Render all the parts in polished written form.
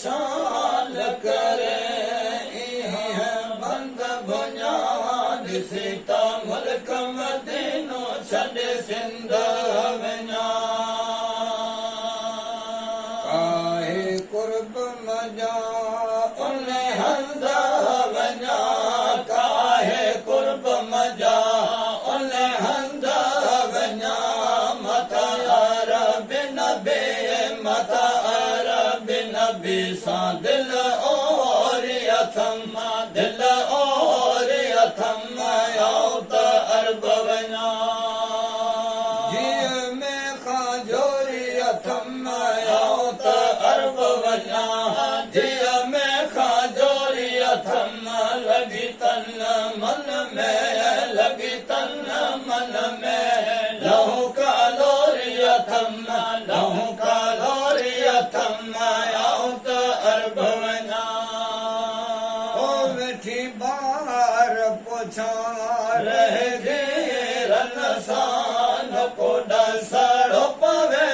शाल करे बंद बुनियाद सीता मुल्क मदीनो छॾ सिंध वञा काहे कुर्ब मजा उन हंध वञा काहे कुर्ब मजा उन हंध वञा मथा अरब नबी मथा अरब नबी सां दिल और अथम दिल और अथम आओ त अरब वञा जीअ में खाजोरी अथम आओ त अरब वञा जीअ में खाजोरी अथम लॻी तन मन में लॻी तन मन में लहू कालोरी अथम लहू कालोरी अथम आओ त अरब वञा ओ वेठी बार पुछा रह घेरन सां न को डसड़ो पवे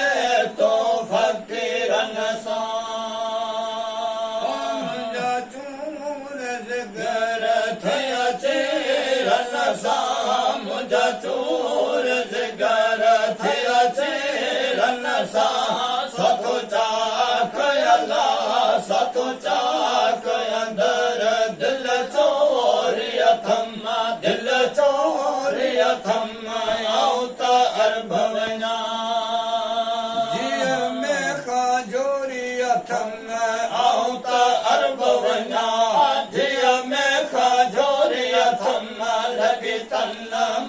तो फ़क़ीरन सां मुंहिंजा चूर ज़िगर थिया चेरन सां मुंहिंजा चूर ज़िगर थिया चेरन सां सतो चाक अल्लाह सतो चाक अंदर दिल चोरी अथम दिल चोरी अथम आओ त अरब वञा जीअ में खाजोरी अथम आओ त अरब वञा जीअ में खाजोरी अथम लॻी तन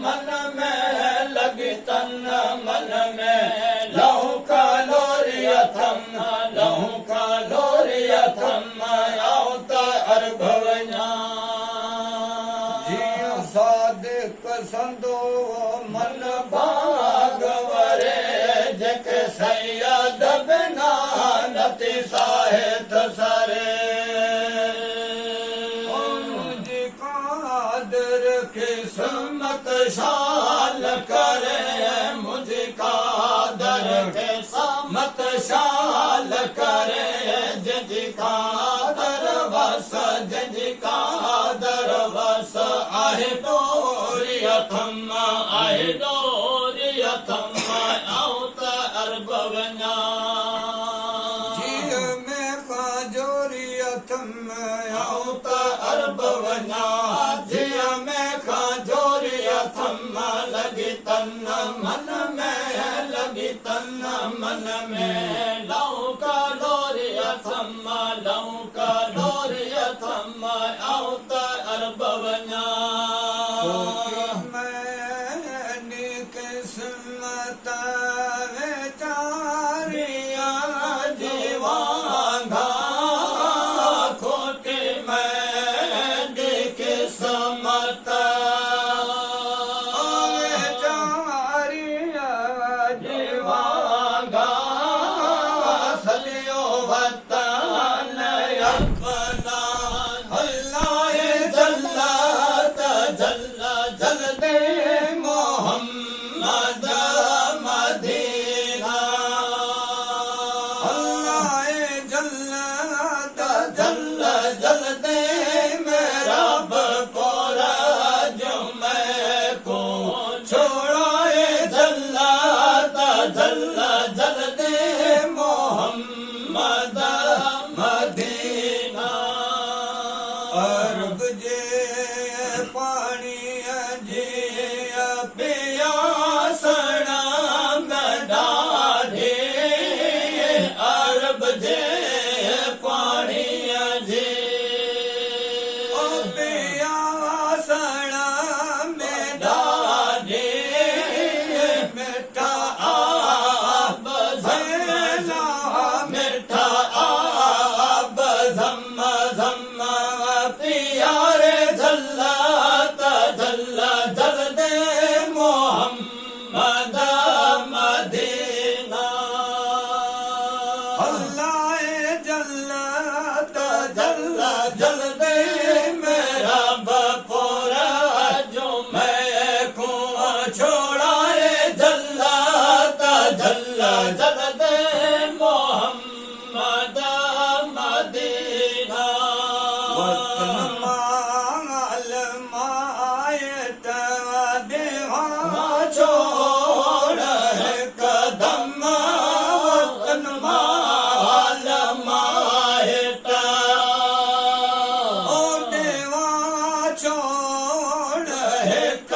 मन में लॻी तन मन में लहू कालोरी अथम लहू कालोरी अथम आओ त अरब वञा जीअं सादिक संदो मन बाग वरे जेके सैयद बिना नती साहित सरे मुंहिंजी कादर क़िस्मत शाल करे मुंहिंजी कादर क़िस्मत शाल करे जंहिंजी कादर वस जंहिंजी कादर वस आहे डोरी अथम आहे डोरी अथम आओ त अरब वञा जीअ में खाजोरी अथम आओ त अरब वञा जीअ में खाजोरी अथम लॻी तन मन में लॻी तन मन में लहू कालोरी अथम लहू कालोरी अथम आओ त अरब वञा मैंने किस्मत वेचारिया जीवांगा खोटी मैंने किस्मत वेचारिया जीवांगा सलियो वतन अपना अल्लाह जल्लत जल्ल जल दे मोहम्मद मदीना अल्लाह जल्लत जल्ल जल दे मेरा बकोरा जो मैं को छोड़ाए जल्लत जल्ल जल दे मोहम्मद मदीना अरब जे पानी जी पियासणा ॾाढे अरब जे पाणी जे पियासणा में ॾाढे मिठा आब झला मिठा आब झम झम पियारे झल्लत ਇੱਕ